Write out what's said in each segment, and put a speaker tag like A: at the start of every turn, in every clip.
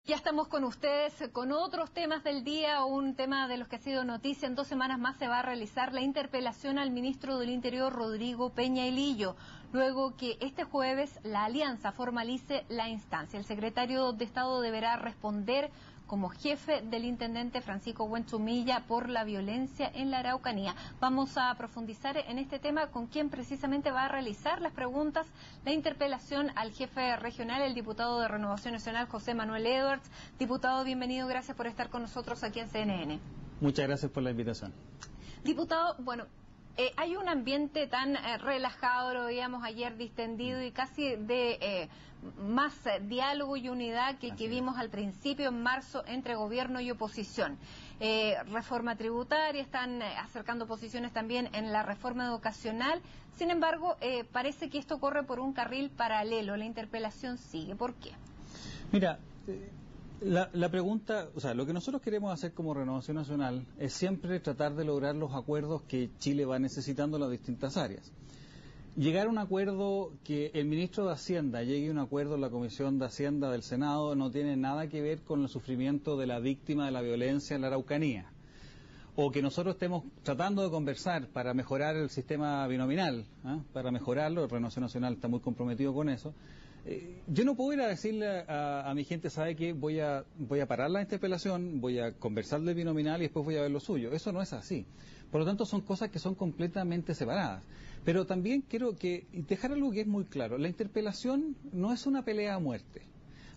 A: Ya estamos con ustedes con otros temas del día, un tema de los que ha sido noticia. En 2 semanas más se va a realizar la interpelación al ministro del Interior, Rodrigo Peña y Lillo, luego que este jueves la Alianza formalice la instancia. El secretario de Estado deberá responder como jefe del intendente Francisco Buenchumilla por la violencia en la Araucanía. Vamos a profundizar en este tema con quien precisamente va a realizar las preguntas, la interpelación al jefe regional, el diputado de Renovación Nacional, José Manuel Edwards. Diputado, bienvenido, gracias por estar con nosotros aquí en CNN.
B: Muchas gracias por la invitación.
A: Diputado, bueno, hay un ambiente tan relajado, lo veíamos ayer, distendido y casi de más diálogo y unidad que vimos al principio en marzo entre gobierno y oposición. Reforma tributaria, están acercando posiciones también en la reforma educacional. Sin embargo, parece que esto corre por un carril paralelo. La interpelación sigue. ¿Por qué?
B: Mira, la pregunta, o sea, lo que nosotros queremos hacer como Renovación Nacional es siempre tratar de lograr los acuerdos que Chile va necesitando en las distintas áreas. Llegar a un acuerdo, que el ministro de Hacienda llegue a un acuerdo en la Comisión de Hacienda del Senado, no tiene nada que ver con el sufrimiento de la víctima de la violencia en la Araucanía. O que nosotros estemos tratando de conversar para mejorar el sistema binominal, para mejorarlo, el Renovación Nacional está muy comprometido con eso. Yo no puedo ir a decirle a mi gente, sabe que voy a parar la interpelación, voy a conversar del binominal y después voy a ver lo suyo. Eso no es así. Por lo tanto, son cosas que son completamente separadas. Pero también quiero dejar algo que es muy claro. La interpelación no es una pelea a muerte.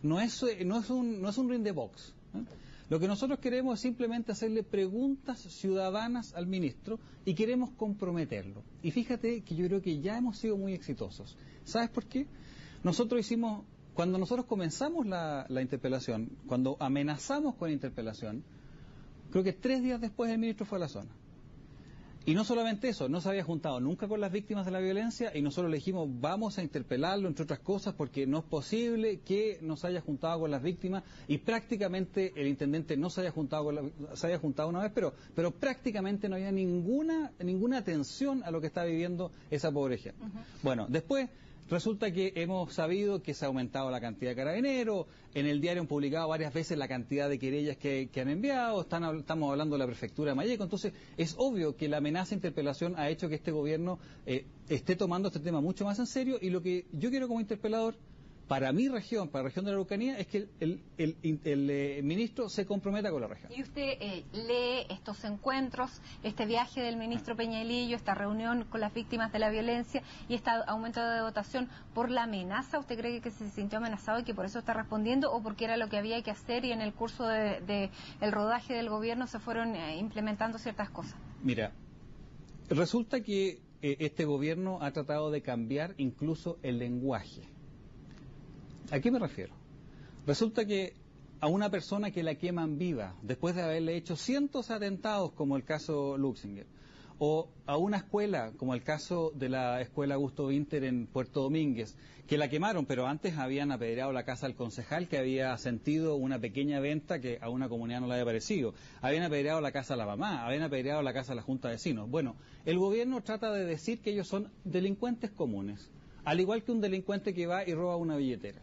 B: No es un ring de box. Lo que nosotros queremos es simplemente hacerle preguntas ciudadanas al ministro y queremos comprometerlo. Y fíjate que yo creo que ya hemos sido muy exitosos. ¿Sabes por qué? Cuando nosotros comenzamos la interpelación, cuando amenazamos con la interpelación, creo que 3 días después el ministro fue a la zona. Y no solamente eso, no se había juntado nunca con las víctimas de la violencia y nosotros le dijimos vamos a interpelarlo, entre otras cosas, porque no es posible que no se haya juntado con las víctimas y prácticamente el intendente no se haya juntado se haya juntado una vez, pero prácticamente no había ninguna atención a lo que está viviendo esa pobre gente. Bueno, después resulta que hemos sabido que se ha aumentado la cantidad de carabineros, en el diario han publicado varias veces la cantidad de querellas que han enviado, estamos hablando de la prefectura de Malleco, entonces es obvio que la amenaza de interpelación ha hecho que este gobierno esté tomando este tema mucho más en serio y lo que yo quiero como interpelador, para mi región, para la región de la Araucanía, es que el ministro se comprometa con la región.
A: ¿Y usted lee estos encuentros, este viaje del ministro Peña y Lillo, esta reunión con las víctimas de la violencia y este aumento de votación por la amenaza? ¿Usted cree que se sintió amenazado y que por eso está respondiendo o porque era lo que había que hacer y en el curso de el rodaje del gobierno se fueron implementando ciertas cosas?
B: Mira, resulta que este gobierno ha tratado de cambiar incluso el lenguaje. ¿A qué me refiero? Resulta que a una persona que la queman viva, después de haberle hecho cientos de atentados, como el caso Luxinger, o a una escuela, como el caso de la escuela Augusto Winter en Puerto Domínguez, que la quemaron, pero antes habían apedreado la casa del concejal que había sentido una pequeña venta que a una comunidad no le había parecido, habían apedreado la casa de la mamá, habían apedreado la casa de la Junta de Vecinos. Bueno, el gobierno trata de decir que ellos son delincuentes comunes, al igual que un delincuente que va y roba una billetera.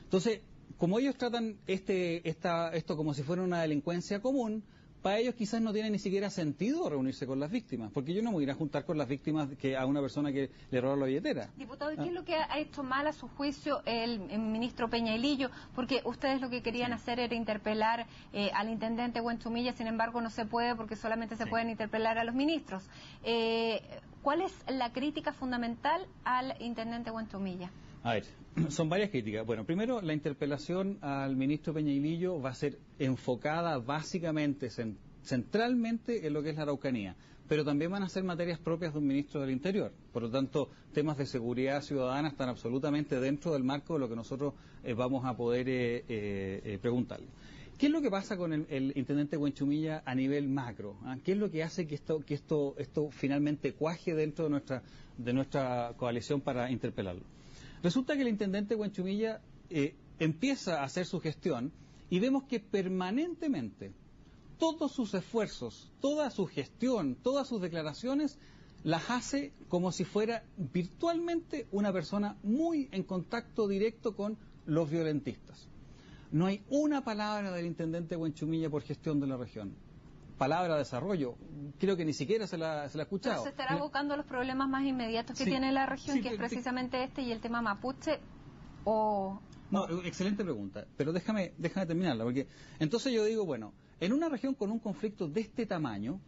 B: Entonces, como ellos tratan esto como si fuera una delincuencia común, para ellos quizás no tiene ni siquiera sentido reunirse con las víctimas, porque yo no me voy a ir a juntar con las víctimas que a una persona que le roba la billetera.
A: Diputado, ¿y qué es lo que ha hecho mal a su juicio el ministro Peña y Lillo? Porque ustedes lo que querían hacer era interpelar al intendente Buenchumilla, sin embargo no se puede porque solamente se pueden interpelar a los ministros. ¿Cuál es la crítica fundamental al intendente Buenchumilla?
B: A ver, son varias críticas. Bueno, primero, la interpelación al ministro Peña y Lillo va a ser enfocada básicamente, centralmente en lo que es la Araucanía, pero también van a ser materias propias de un ministro del Interior. Por lo tanto, temas de seguridad ciudadana están absolutamente dentro del marco de lo que nosotros vamos a poder preguntarle. ¿Qué es lo que pasa con el intendente Buenchumilla a nivel macro? ¿Qué es lo que hace que esto finalmente cuaje dentro de nuestra coalición para interpelarlo? Resulta que el intendente Buenchumilla empieza a hacer su gestión y vemos que permanentemente todos sus esfuerzos, toda su gestión, todas sus declaraciones las hace como si fuera virtualmente una persona muy en contacto directo con los violentistas. no hay una palabra del intendente Huenchumilla por gestión de la región. Palabra de desarrollo, creo que ni siquiera se la ha escuchado.
A: Pero se estará abocando a los problemas más inmediatos que tiene la región, que es precisamente este y el tema mapuche, o...
B: No, excelente pregunta, pero déjame terminarla, porque entonces yo digo, bueno, en una región con un conflicto de este tamaño,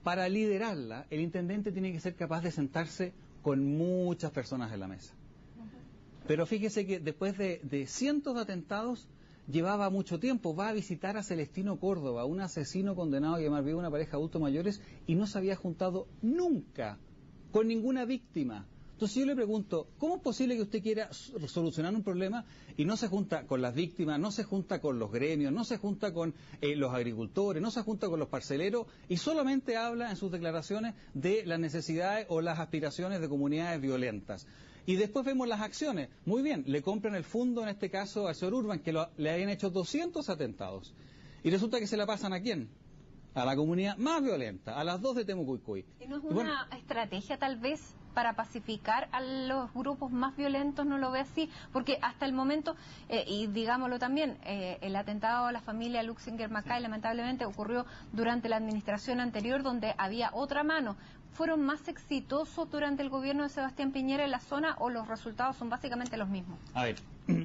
B: para liderarla, el intendente tiene que ser capaz de sentarse con muchas personas en la mesa. Pero fíjese que después de cientos de atentados, llevaba mucho tiempo, va a visitar a Celestino Córdoba, un asesino condenado que malvivió una pareja de adultos mayores y no se había juntado nunca con ninguna víctima. Entonces yo le pregunto, ¿cómo es posible que usted quiera solucionar un problema y no se junta con las víctimas, no se junta con los gremios, no se junta con los agricultores, no se junta con los parceleros y solamente habla en sus declaraciones de las necesidades o las aspiraciones de comunidades violentas? Y después vemos las acciones. Muy bien, le compran el fondo, en este caso, al señor Urban, que le habían hecho 200 atentados. Y resulta que se la pasan ¿a quién? A la comunidad más violenta, a las dos de Temucuicui.
A: ¿Y no es una estrategia, tal vez, para pacificar a los grupos más violentos? ¿No lo ve así? Porque hasta el momento, y digámoslo también, el atentado a la familia Luxinger Macay lamentablemente ocurrió durante la administración anterior, donde había otra mano. ¿Fueron más exitosos durante el gobierno de Sebastián Piñera en la zona o los resultados son básicamente los mismos?
B: A ver,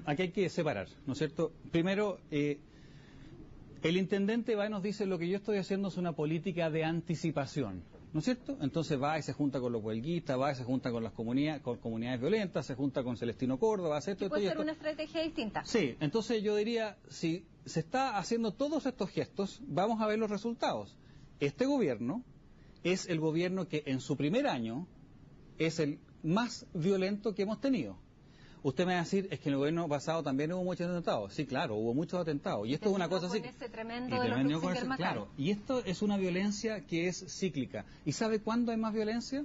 B: aquí hay que separar, ¿no es cierto? Primero, el intendente va y nos dice: lo que yo estoy haciendo es una política de anticipación, ¿no es cierto? Entonces va y se junta con los huelguistas, va y se junta con las comunidades violentas, se junta con Celestino Córdoba, hace esto,
A: puede ser una estrategia distinta.
B: Sí, entonces yo diría, si se está haciendo todos estos gestos, vamos a ver los resultados. Este gobierno es el gobierno que en su primer año es el más violento que hemos tenido. Usted me va a decir, es que en el gobierno pasado también hubo muchos atentados. Sí, claro, hubo muchos atentados. Y esto es una cosa así.
A: Ese tremendo de los Luxinger Macay.
B: Claro, y esto es una violencia que es cíclica. ¿Y sabe cuándo hay más violencia?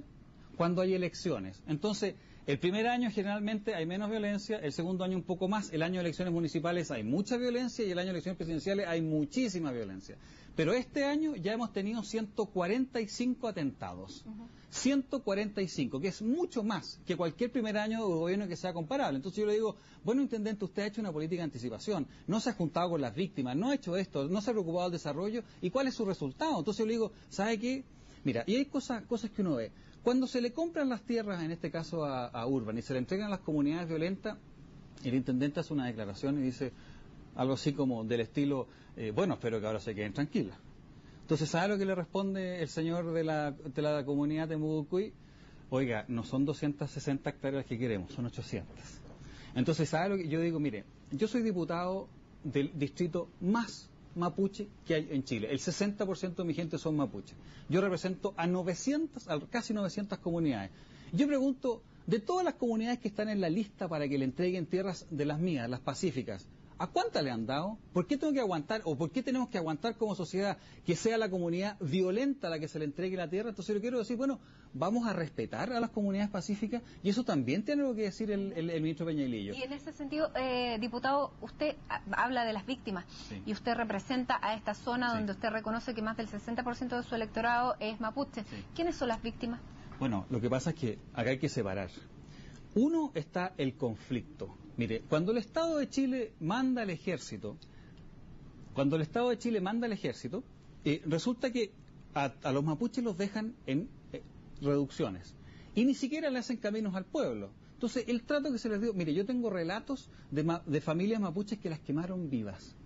B: Cuando hay elecciones. Entonces, el primer año generalmente hay menos violencia, el segundo año un poco más, el año de elecciones municipales hay mucha violencia y el año de elecciones presidenciales hay muchísima violencia. Pero este año ya hemos tenido 145 atentados. 145, que es mucho más que cualquier primer año de gobierno que sea comparable. Entonces yo le digo, bueno, intendente, usted ha hecho una política de anticipación, no se ha juntado con las víctimas, no ha hecho esto, no se ha preocupado del desarrollo, ¿y cuál es su resultado? Entonces yo le digo, ¿sabe qué? Mira, y hay cosas que uno ve. Cuando se le compran las tierras, en este caso a Urban, y se le entregan a las comunidades violentas, el intendente hace una declaración y dice algo así como del estilo, bueno, espero que ahora se queden tranquilas. Entonces, ¿sabe lo que le responde el señor de la comunidad de Temucuicui? Oiga, no son 260 hectáreas que queremos, son 800. Entonces, ¿sabe lo que yo digo? Mire, yo soy diputado del distrito más mapuche que hay en Chile. El 60% de mi gente son mapuches. Yo represento a casi 900 comunidades. Yo pregunto, de todas las comunidades que están en la lista para que le entreguen tierras de las mías, las pacíficas, ¿a cuántas le han dado? ¿Por qué tengo que aguantar, o por qué tenemos que aguantar como sociedad que sea la comunidad violenta la que se le entregue la tierra? Entonces yo quiero decir, bueno, vamos a respetar a las comunidades pacíficas, y eso también tiene algo que decir el ministro Peña y Lillo.
A: Y en ese sentido, diputado, usted habla de las víctimas, sí, y usted representa a esta zona, sí, donde usted reconoce que más del 60% de su electorado es mapuche. Sí. ¿Quiénes son las víctimas?
B: Bueno, lo que pasa es que acá hay que separar. Uno está el conflicto. Mire, cuando el Estado de Chile manda el ejército, resulta que a los mapuches los dejan en reducciones y ni siquiera le hacen caminos al pueblo. Entonces, el trato que se les dio, mire, yo tengo relatos de familias mapuches que las quemaron vivas.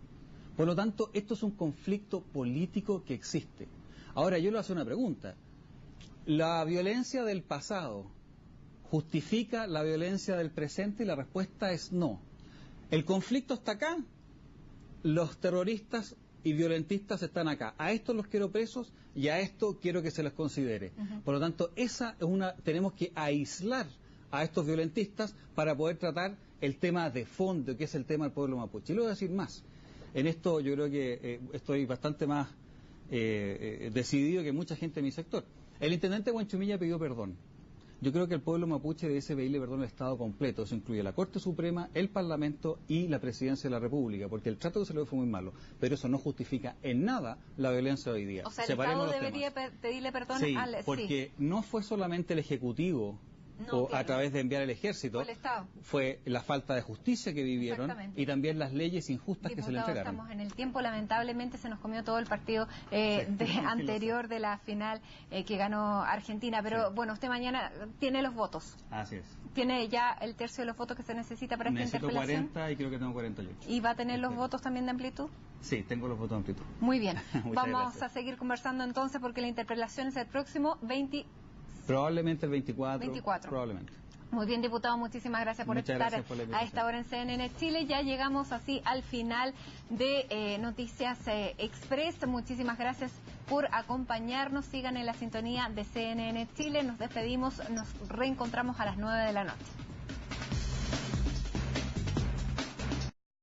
B: Por lo tanto, esto es un conflicto político que existe. Ahora, yo le hago una pregunta. ¿La violencia del pasado justifica la violencia del presente? Y la respuesta es no. El conflicto está acá, los terroristas y violentistas están acá. A estos los quiero presos y a esto quiero que se les considere. Por lo tanto, tenemos que aislar a estos violentistas para poder tratar el tema de fondo, que es el tema del pueblo mapuche. Y le voy a decir más. En esto yo creo que estoy bastante más decidido que mucha gente de mi sector. El intendente Huenchumilla pidió perdón. Yo creo que el pueblo mapuche debe pedirle perdón al Estado completo. Eso incluye la Corte Suprema, el Parlamento y la Presidencia de la República, porque el trato que se le dio fue muy malo. Pero eso no justifica en nada la violencia de hoy día.
A: O sea, el Estado debería pedirle perdón
B: al... Sí, porque no fue solamente el Ejecutivo
A: No,
B: a través de enviar el ejército,
A: el Estado.
B: Fue la falta de justicia que vivieron y también las leyes injustas que se le entregaron.
A: Estamos en el tiempo, lamentablemente se nos comió todo el partido anterior de la final que ganó Argentina, pero bueno, usted mañana tiene los votos.
B: Así es.
A: Tiene ya el tercio de los votos que se necesita para esta interpelación.
B: 40 y creo que tengo 48.
A: ¿Y va a tener los votos también de amplitud?
B: Sí, tengo los votos de amplitud.
A: Muy bien. Vamos
B: gracias.
A: a seguir conversando entonces porque la interpelación es el próximo 20...
B: Probablemente el 24. Probablemente.
A: Muy bien, diputado, muchísimas gracias por estar a esta hora en CNN Chile. Ya llegamos así al final de Noticias Express. Muchísimas gracias por acompañarnos. Sigan en la sintonía de CNN Chile. Nos despedimos, nos reencontramos a las 9 de la noche.